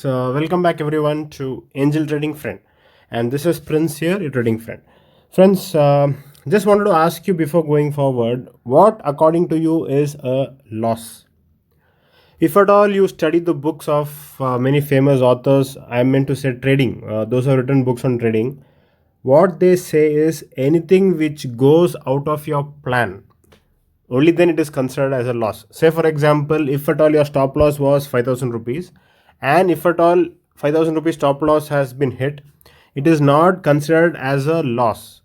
Welcome back everyone to Angel Trading Friend, and this is Prince here, your trading friend. Friends, just wanted to ask you before going forward, what according to you is a loss? If at all you study the books of many famous authors, I meant to say trading, those who have written books on trading, what they say is anything which goes out of your plan, only then it is considered as a loss. Say for example, if at all your stop loss was 5000 rupees, and if at all 5000 rupees stop loss has been hit, it is not considered as a loss.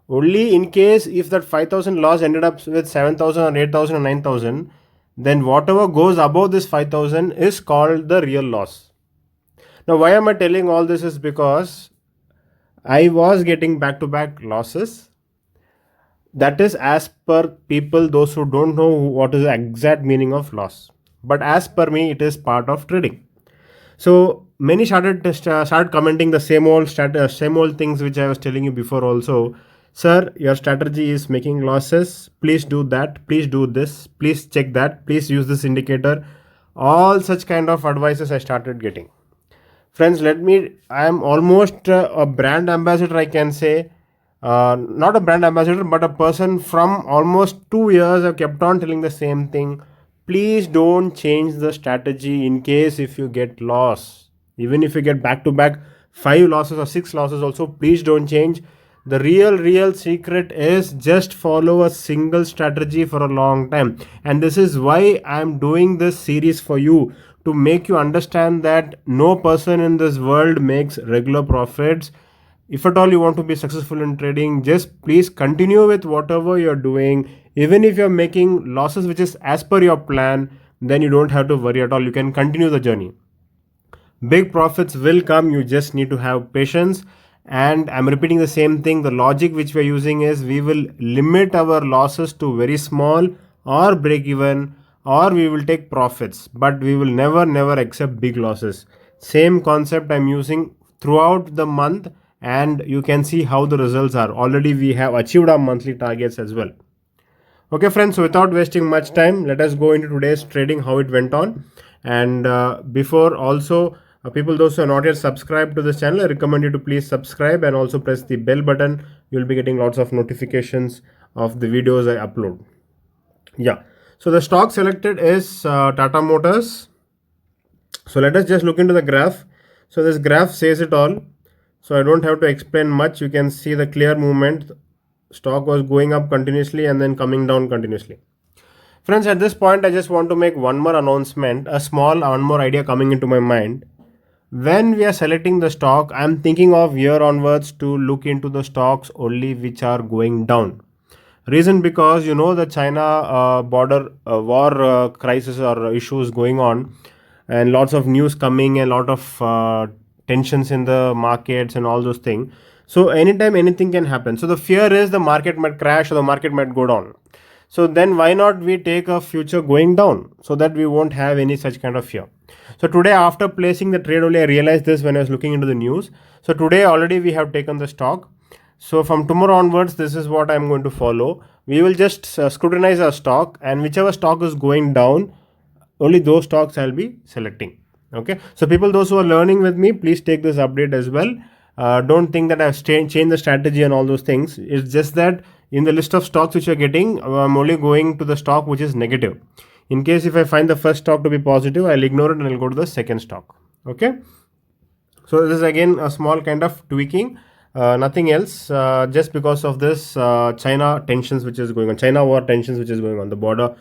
Only in case if that 5000 loss ended up with 7000 or 8000 or 9000, then whatever goes above this 5000 is called the real loss. Now why am I telling all this is because I was getting back to back losses. That is as per people, those who don't know what is the exact meaning of loss, but as per me it is part of trading. So many started commenting the same old things which I was telling you before also. Sir, your strategy is making losses, please do that, please do this, please check that, please use this indicator. All such kind of advices I started getting. Friends, I am almost a brand ambassador, I can say. Not a brand ambassador, but a person from almost 2 years. I've kept on telling the same thing. Please don't change the strategy in case if you get lost. Even if you get back to back 5 losses or 6 losses, also, please don't change. The real secret is just follow a single strategy for a long time. And this is why I'm doing this series for you, to make you understand that no person in this world makes regular profits. If at all you want to be successful in trading, just please continue with whatever you're doing. Even if you're making losses which is as per your plan, then you don't have to worry at all. You can continue the journey. Big profits will come, you just need to have patience. And I'm repeating the same thing. The logic which we're using is we will limit our losses to very small or break even, or we will take profits, but we will never accept big losses. Same concept I'm using throughout the month, and you can see how the results are. Already we have achieved our monthly targets as well. Okay friends, so without wasting much time, let us go into today's trading, how it went on. And before also, people those who are not yet subscribed to this channel, I recommend you to please subscribe and also press the bell button. You'll be getting lots of notifications of the videos I upload. Yeah, so the stock selected is Tata Motors. So let us just look into the graph. So this graph says it all, so I don't have to explain much. You can see the clear movement. Stock was going up continuously and then coming down continuously. Friends, at this point I just want to make one more announcement, one more idea coming into my mind. When we are selecting the stock, I'm thinking of year onwards to look into the stocks only which are going down. Reason because you know the China border war crisis or issues going on, and lots of news coming and lot of tensions in the markets and all those things. So anytime anything can happen. So the fear is the market might crash or the market might go down. So then why not we take a future going down so that we won't have any such kind of fear. So today after placing the trade only I realized this when I was looking into the news. So today already we have taken the stock. So from tomorrow onwards, this is what I'm going to follow. We will just scrutinize our stock, and whichever stock is going down, only those stocks I'll be selecting. Okay. So people, those who are learning with me, please take this update as well. Don't think that I've changed the strategy and all those things. It's just that in the list of stocks which you're getting, I'm only going to the stock which is negative. In case if I find the first stock to be positive, I'll ignore it and I'll go to the second stock. Okay. So this is again a small kind of tweaking. Nothing else, just because of this China tensions which is going on, China war tensions which is going on, the border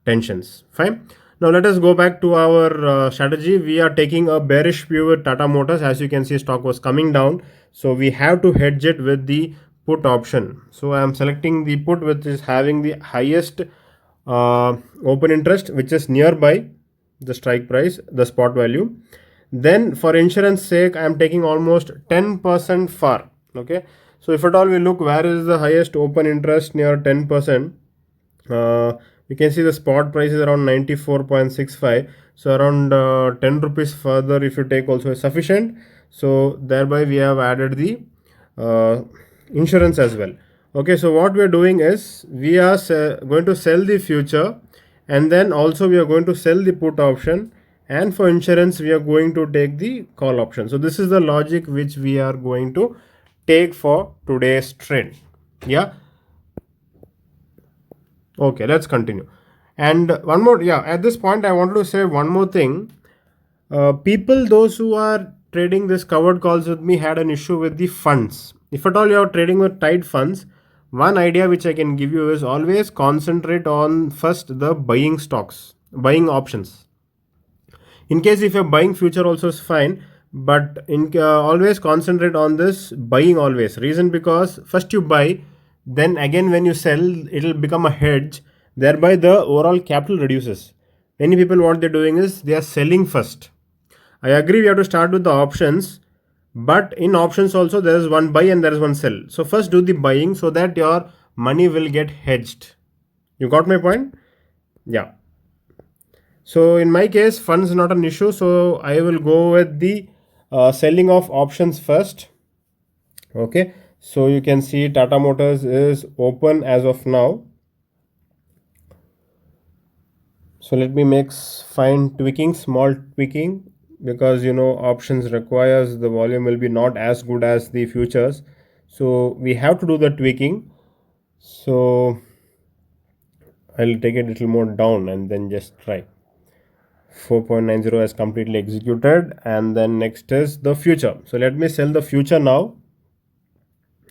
tensions. Fine. Now let us go back to our strategy. We are taking a bearish view with Tata Motors. As you can see, stock was coming down, so we have to hedge it with the put option. So I am selecting the put which is having the highest open interest, which is nearby the strike price, the spot value. Then for insurance sake, I am taking almost 10% far. Okay, so if at all we look where is the highest open interest near 10%, you can see the spot price is around 94.65. So around 10 rupees further if you take also is sufficient. So thereby we have added the insurance as well. Okay, so what we are doing is we are going to sell the future, and then also we are going to sell the put option, and for insurance we are going to take the call option. So this is the logic which we are going to take for today's trade. Yeah. Okay, let's continue. And one more, yeah, at this point I wanted to say one more thing. People, those who are trading this covered calls with me, had an issue with the funds. If at all you are trading with tight funds, one idea which I can give you is always concentrate on first the buying stocks, buying options. In case if you're buying future also is fine, but always concentrate on this buying always. Reason because first you buy, then again when you sell, it'll become a hedge. Thereby the overall capital reduces. Many people what they're doing is they are selling first. I agree we have to start with the options, but in options also there is one buy and there is one sell. So first do the buying so that your money will get hedged. You got my point? Yeah. So in my case, funds not an issue. So I will go with the selling of options first. Okay. So you can see Tata Motors is open as of now. So let me make fine tweaking, small tweaking, because options requires the volume will be not as good as the futures. So we have to do the tweaking. So I'll take it a little more down and then just try. 4.90 has completely executed, and then next is the future. So let me sell the future now.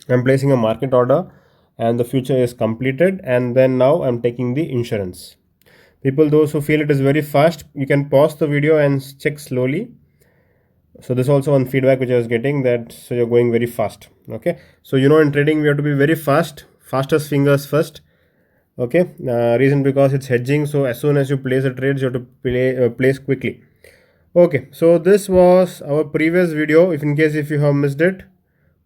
I'm placing a market order and the future is completed, and then now I'm taking the insurance. People, those who feel it is very fast, you can pause the video and check slowly. So this also one feedback which I was getting, that so you're going very fast. Okay, so in trading we have to be very fast, fastest fingers first. Okay, reason because it's hedging, so as soon as you place a trade you have to place quickly. Okay, so this was our previous video. If in case if you have missed it,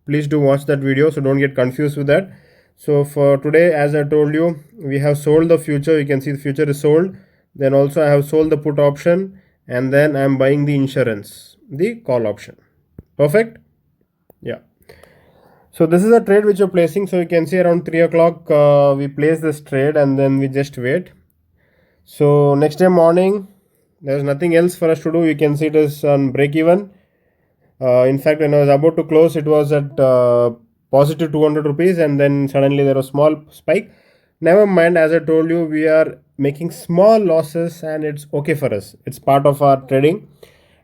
please do watch that video, so don't get confused with that. So for today, as I told you, we have sold the future. You can see the future is sold. Then also I have sold the put option, and then I am buying the insurance, the call option. Perfect. Yeah. So this is a trade which you're placing. So you can see around 3 o'clock we place this trade, and then we just wait. So next day morning, there's nothing else for us to do. You can see it is on break even. In fact, when I was about to close, it was at positive 200 rupees, and then suddenly there was small spike. Never mind, as I told you, we are making small losses and it's okay for us. It's part of our trading.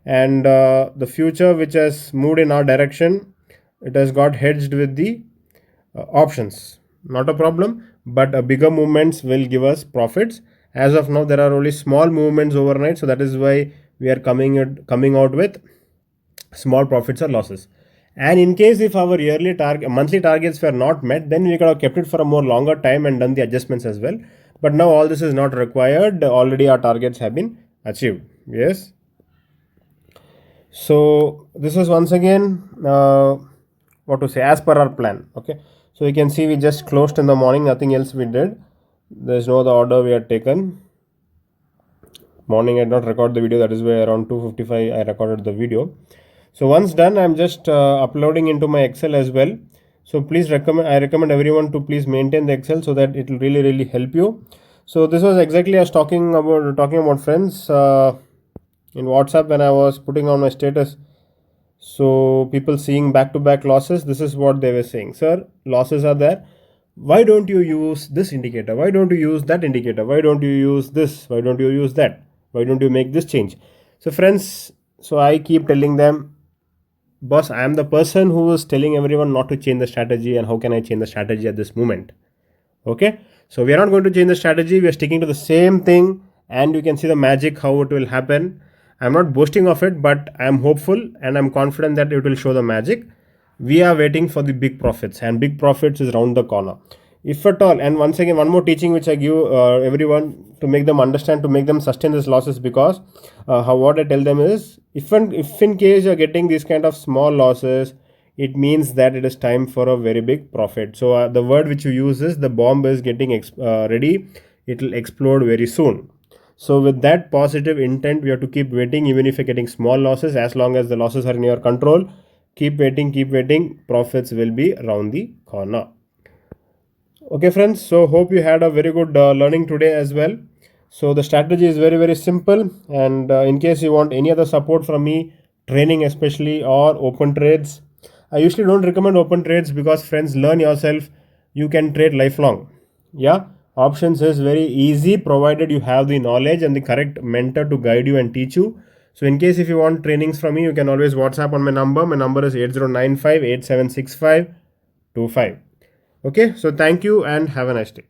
And the future which has moved in our direction, it has got hedged with the options. Not a problem, but bigger movements will give us profits. As of now, there are only small movements overnight, so that is why we are coming out with small profits or losses. And in case if our monthly targets were not met, then we could have kept it for a more longer time and done the adjustments as well. But now all this is not required. Already our targets have been achieved. Yes. So this is once again what to say, as per our plan. Okay. So you can see we just closed in the morning. Nothing else we did. There's no other order we had taken. Morning I did not record the video. That is why around 2:55 I recorded the video. So once done, I'm just uploading into my Excel as well. So please I recommend everyone to please maintain the Excel so that it will really help you. So this was exactly as talking about friends in WhatsApp when I was putting on my status. So people seeing back-to-back losses, this is what they were saying. Sir, losses are there. Why don't you use this indicator? Why don't you use that indicator? Why don't you use this? Why don't you use that? Why don't you make this change? So friends, so I keep telling them, boss, I am the person who is telling everyone not to change the strategy, and how can I change the strategy at this moment? Okay, so we are not going to change the strategy. We are sticking to the same thing, and you can see the magic how it will happen. I'm not boasting of it, but I'm hopeful and I'm confident that it will show the magic. We are waiting for the big profits, and big profits is round the corner. If at all, and once again, one more teaching which I give everyone to make them understand, to make them sustain these losses, because what I tell them is, if in case you're getting these kind of small losses, it means that it is time for a very big profit. So the word which you use is, the bomb is getting ready, it will explode very soon. So with that positive intent, we have to keep waiting, even if you're getting small losses. As long as the losses are in your control, keep waiting, profits will be around the corner. Okay friends, so hope you had a very good learning today as well. So the strategy is very very simple, and in case you want any other support from me, training especially or open trades, I usually don't recommend open trades because friends, learn yourself. You can trade lifelong. Yeah, options is very easy provided you have the knowledge and the correct mentor to guide you and teach you. So in case if you want trainings from me, you can always WhatsApp on my number. My number is 8095 876525. Okay, so thank you and have a nice day.